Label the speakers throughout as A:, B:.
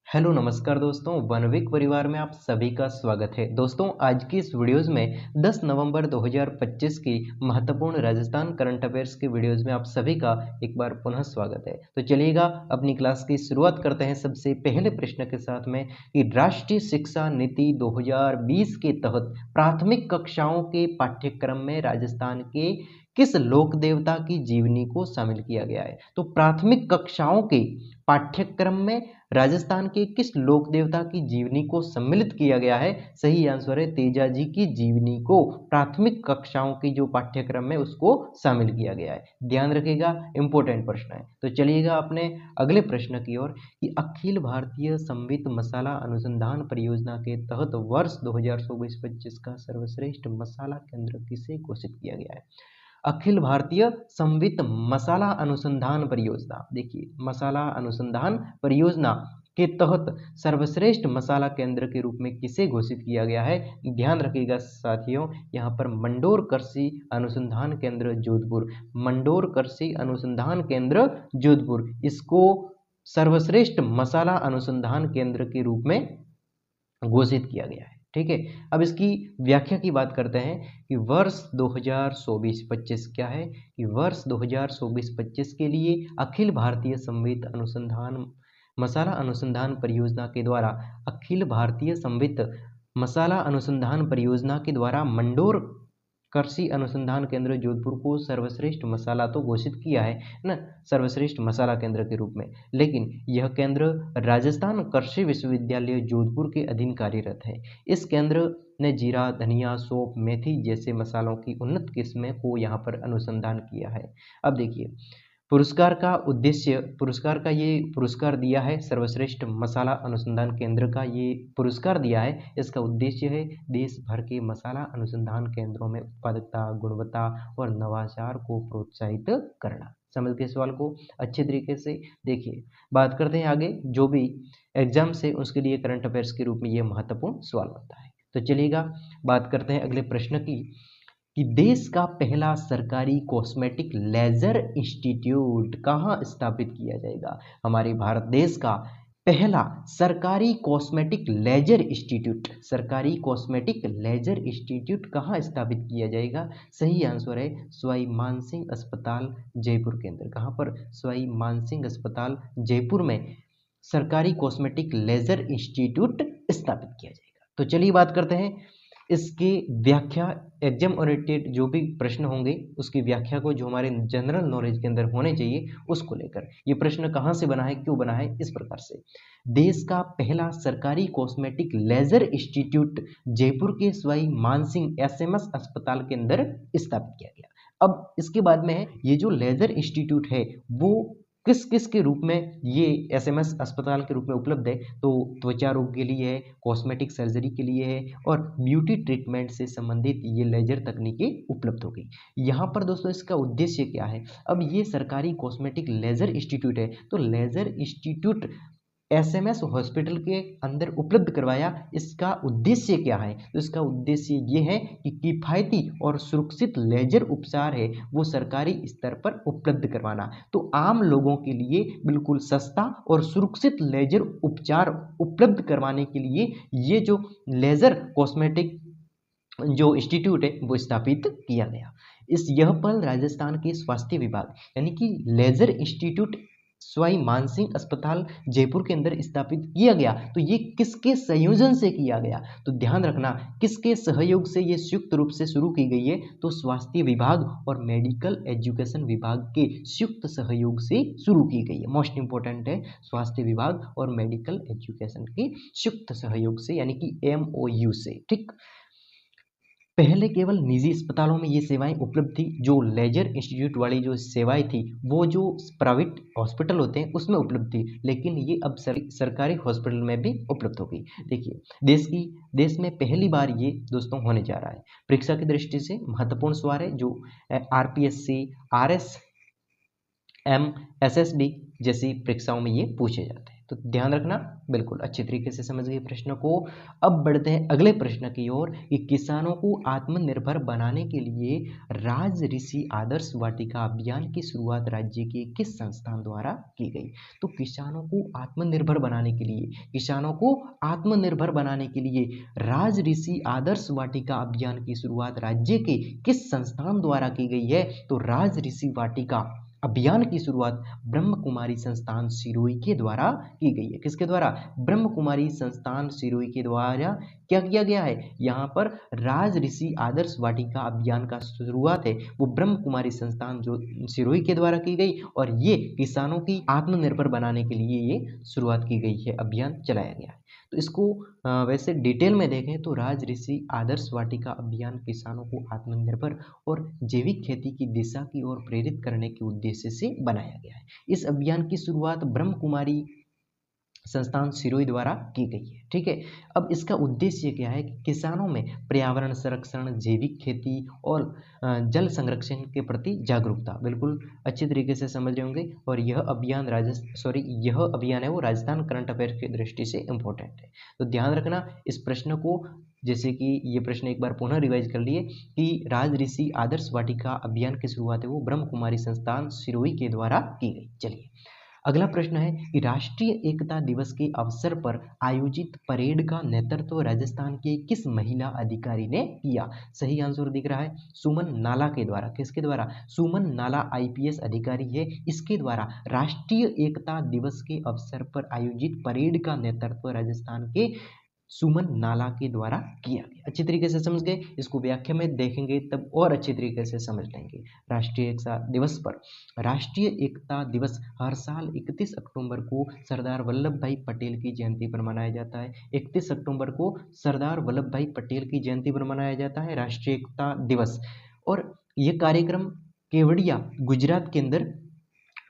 A: Hello नमस्कार दोस्तों, वनविक परिवार में आप सभी का स्वागत है। दोस्तों, आज की इस वीडियोज़ में 10 नवंबर 2025 की महत्वपूर्ण राजस्थान करंट अफेयर्स की वीडियोज़ में आप सभी का एक बार पुनः स्वागत है। तो चलिएगा अपनी क्लास की शुरुआत करते हैं सबसे पहले प्रश्न के साथ में कि राष्ट्रीय शिक्षा नीति 2020 के तहत प्राथमिक कक्षाओं के पाठ्यक्रम में राजस्थान के किस लोक देवता की जीवनी को शामिल किया गया है। तो प्राथमिक कक्षाओं के पाठ्यक्रम में राजस्थान के किस लोक देवता की जीवनी को सम्मिलित किया गया है। सही आंसर है तेजाजी की जीवनी को प्राथमिक कक्षाओं की जो पाठ्यक्रम है उसको शामिल किया गया है। ध्यान रखिएगा, इंपॉर्टेंट प्रश्न है। तो चलिएगा अपने अगले प्रश्न की ओर कि अखिल भारतीय संवित मसाला अनुसंधान परियोजना के तहत वर्ष 2024-25 का सर्वश्रेष्ठ मसाला केंद्र किसे घोषित किया गया है। अखिल भारतीय संवित मसाला अनुसंधान परियोजना, देखिए मसाला अनुसंधान परियोजना के तहत सर्वश्रेष्ठ मसाला केंद्र के रूप में किसे घोषित किया गया है। ध्यान रखिएगा साथियों, यहाँ पर मंडोर कृषि अनुसंधान केंद्र जोधपुर, मंडोर कृषि अनुसंधान केंद्र जोधपुर, इसको सर्वश्रेष्ठ मसाला अनुसंधान केंद्र के रूप में घोषित किया गया है। ठीक है, अब इसकी व्याख्या की बात करते हैं कि वर्ष 2024-25 क्या है कि वर्ष 2024-25 के लिए अखिल भारतीय संवित अनुसंधान मसाला अनुसंधान परियोजना के द्वारा अखिल भारतीय संवित मसाला अनुसंधान परियोजना के द्वारा मंडोर कृषि अनुसंधान केंद्र जोधपुर को सर्वश्रेष्ठ मसाला तो घोषित किया है ना, सर्वश्रेष्ठ मसाला केंद्र के रूप में, लेकिन यह केंद्र राजस्थान कृषि विश्वविद्यालय जोधपुर के अधीन कार्यरत है। इस केंद्र ने जीरा, धनिया, सौंफ, मेथी जैसे मसालों की उन्नत किस्में को यहाँ पर अनुसंधान किया है। अब देखिए पुरस्कार का उद्देश्य, पुरस्कार का ये पुरस्कार दिया है सर्वश्रेष्ठ मसाला अनुसंधान केंद्र का ये पुरस्कार दिया है। इसका उद्देश्य है देश भर के मसाला अनुसंधान केंद्रों में उत्पादकता, गुणवत्ता और नवाचार को प्रोत्साहित करना। समझ गए सवाल को अच्छे तरीके से। देखिए बात करते हैं आगे, जो भी एग्जाम से उसके लिए करंट अफेयर्स के रूप में ये महत्वपूर्ण सवाल बनता है। तो चलिएगा बात करते हैं अगले प्रश्न की कि देश का पहला सरकारी कॉस्मेटिक लेजर इंस्टीट्यूट कहाँ स्थापित किया जाएगा। हमारे भारत देश का पहला सरकारी कॉस्मेटिक लेजर इंस्टीट्यूट, सरकारी कॉस्मेटिक लेजर इंस्टीट्यूट कहाँ स्थापित किया जाएगा। सही आंसर है सवाई मानसिंह अस्पताल जयपुर के अंदर। कहाँ पर? सवाई मानसिंह अस्पताल जयपुर में सरकारी कॉस्मेटिक लेजर इंस्टीट्यूट स्थापित किया जाएगा। तो चलिए बात करते हैं इसकी व्याख्या, एग्जाम ओरिएंटेड जो भी प्रश्न होंगे उसकी व्याख्या को, जो हमारे जनरल नॉलेज के अंदर होने चाहिए उसको लेकर। ये प्रश्न कहाँ से बना है, क्यों बना है, इस प्रकार से। देश का पहला सरकारी कॉस्मेटिक लेजर इंस्टीट्यूट जयपुर के सवाई मानसिंह एसएमएस अस्पताल के अंदर स्थापित किया गया। अब इसके बाद में है ये जो लेजर इंस्टीट्यूट है वो किस किस के रूप में ये एसएमएस अस्पताल के रूप में उपलब्ध है। तो त्वचा रोग के लिए है, कॉस्मेटिक सर्जरी के लिए है और ब्यूटी ट्रीटमेंट से संबंधित ये लेजर तकनीकें उपलब्ध हो गई। यहाँ पर दोस्तों इसका उद्देश्य क्या है। अब ये सरकारी कॉस्मेटिक लेजर इंस्टीट्यूट है, तो लेजर इंस्टीट्यूट एसएमएस हॉस्पिटल के अंदर उपलब्ध करवाया, इसका उद्देश्य क्या है। तो इसका उद्देश्य ये है कि किफ़ायती और सुरक्षित लेजर उपचार है वो सरकारी स्तर पर उपलब्ध करवाना। तो आम लोगों के लिए बिल्कुल सस्ता और सुरक्षित लेजर उपचार उपलब्ध करवाने के लिए ये जो लेजर कॉस्मेटिक जो इंस्टीट्यूट है वो स्थापित किया गया। यह पहल राजस्थान के स्वास्थ्य विभाग यानी कि लेजर इंस्टीट्यूट सवाई मानसिंह अस्पताल जयपुर के अंदर स्थापित किया गया। तो ये किसके संयोजन से किया गया, तो ध्यान रखना किसके सहयोग से ये संयुक्त रूप से शुरू की गई है। तो स्वास्थ्य विभाग और मेडिकल एजुकेशन विभाग के संयुक्त सहयोग से शुरू की गई है। मोस्ट इंपोर्टेंट है, स्वास्थ्य विभाग और मेडिकल एजुकेशन के संयुक्त सहयोग से यानी कि MOU से। ठीक, पहले केवल निजी अस्पतालों में ये सेवाएं उपलब्ध थी। जो लेजर इंस्टीट्यूट वाली जो सेवाएं थी वो जो प्राइवेट हॉस्पिटल होते हैं उसमें उपलब्ध थी, लेकिन ये अब सरकारी हॉस्पिटल में भी उपलब्ध हो गई। देखिए देश में पहली बार ये दोस्तों होने जा रहा है। परीक्षा की दृष्टि से महत्वपूर्ण सवाल है जो RPSC, RSM, SSD जैसी परीक्षाओं में ये पूछे जाते हैं। तो ध्यान रखना, बिल्कुल अच्छी तरीके से समझ गए प्रश्न को। अब बढ़ते हैं अगले प्रश्न की ओर कि किसानों को आत्मनिर्भर बनाने के लिए राज ऋषि आदर्श वाटिका अभियान की शुरुआत राज्य के किस संस्थान द्वारा की गई। तो किसानों को आत्मनिर्भर बनाने के लिए, किसानों को आत्मनिर्भर बनाने के लिए राज ऋषि आदर्श वाटिका अभियान की शुरुआत राज्य के किस संस्थान द्वारा की गई है। तो राज ऋषि वाटिका अभियान की शुरुआत ब्रह्म कुमारी संस्थान सिरोही के द्वारा की गई है। किसके द्वारा? ब्रह्म कुमारी संस्थान सिरोही के द्वारा क्या किया गया है? यहाँ पर राज ऋषि आदर्श वाटिका अभियान का शुरुआत है वो ब्रह्म कुमारी संस्थान जो सिरोही के द्वारा की गई, और ये किसानों की आत्मनिर्भर बनाने के लिए ये शुरुआत की गई है, अभियान चलाया गया है। तो इसको वैसे डिटेल में देखें तो राज ऋषि आदर्श वाटिका अभियान किसानों को आत्मनिर्भर और जैविक खेती की दिशा की ओर प्रेरित करने के उद्देश्य से बनाया गया है। इस अभियान की शुरुआत ब्रह्म कुमारी संस्थान सिरोही द्वारा की गई है। ठीक है, अब इसका उद्देश्य क्या है कि किसानों में पर्यावरण संरक्षण, जैविक खेती और जल संरक्षण के प्रति जागरूकता, बिल्कुल अच्छी तरीके से समझ रहे होंगे। और यह अभियान यह अभियान है वो राजस्थान करंट अफेयर की दृष्टि से इम्पोर्टेंट है। तो ध्यान रखना इस प्रश्न को, जैसे कि ये प्रश्न एक बार पुनः रिवाइज कर लिए कि राज ऋषि आदर्श वाटिका अभियान की शुरुआत है वो ब्रह्म कुमारी संस्थान सिरोही के द्वारा की गई। चलिए अगला प्रश्न है कि राष्ट्रीय एकता दिवस के अवसर पर आयोजित परेड का नेतृत्व राजस्थान के किस महिला अधिकारी ने किया। सही आंसर दिख रहा है सुमन नाला के द्वारा। किसके द्वारा? सुमन नाला आईपीएस अधिकारी है, इसके द्वारा राष्ट्रीय एकता दिवस के अवसर पर आयोजित परेड का नेतृत्व राजस्थान के सुमन नाला के द्वारा किया गया। अच्छी तरीके से समझ गए, इसको व्याख्या में देखेंगे तब और अच्छी तरीके से समझ लेंगे। राष्ट्रीय एकता दिवस पर, राष्ट्रीय एकता दिवस हर साल 31 अक्टूबर को सरदार वल्लभ भाई पटेल की जयंती पर मनाया जाता है। 31 अक्टूबर को सरदार वल्लभ भाई पटेल की जयंती पर मनाया जाता है राष्ट्रीय एकता दिवस। और यह कार्यक्रम केवड़िया गुजरात के अंदर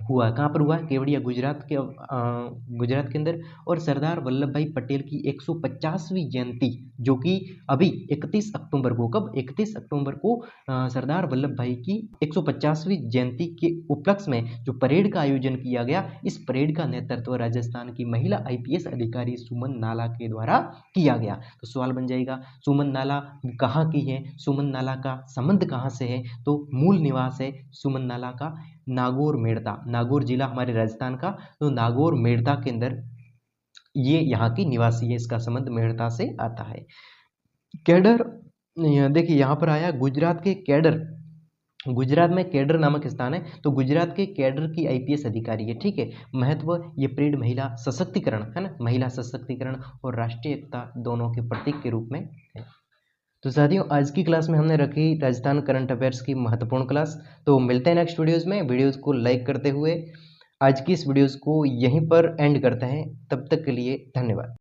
A: हुआ। कहाँ पर हुआ? केवड़िया गुजरात के अंदर। और सरदार वल्लभ भाई पटेल की 150वीं जयंती जो कि अभी 31 अक्टूबर को, कब? 31 अक्टूबर को सरदार वल्लभ भाई की 150वीं जयंती के उपलक्ष्य में जो परेड का आयोजन किया गया, इस परेड का नेतृत्व राजस्थान की महिला आईपीएस अधिकारी सुमन नाला के द्वारा किया गया। तो सवाल बन जाएगा सुमन नाला कहाँ की है, सुमन नाला का संबंध कहाँ से है? तो मूल निवास है सुमन नाला का नागौर मेड़ता, नागौर जिला हमारे राजस्थान का, तो नागौर मेड़ता के अंदर ये यहाँ की निवासी है, इसका संबंध मेड़ता से आता है। कैडर, देखिए यहाँ पर आया गुजरात के कैडर, गुजरात में कैडर नामक स्थान है, तो गुजरात के कैडर की आईपीएस अधिकारी है। ठीक है, महत्व ये परेड महिला सशक्तिकरण है ना, महिला सशक्तिकरण और राष्ट्रीय एकता दोनों के प्रतीक के रूप में है। तो साथियों आज की क्लास में हमने रखी राजस्थान करंट अफेयर्स की महत्वपूर्ण क्लास। तो मिलते हैं नेक्स्ट वीडियोस में। वीडियोस को लाइक करते हुए आज की इस वीडियोस को यहीं पर एंड करते हैं। तब तक के लिए धन्यवाद।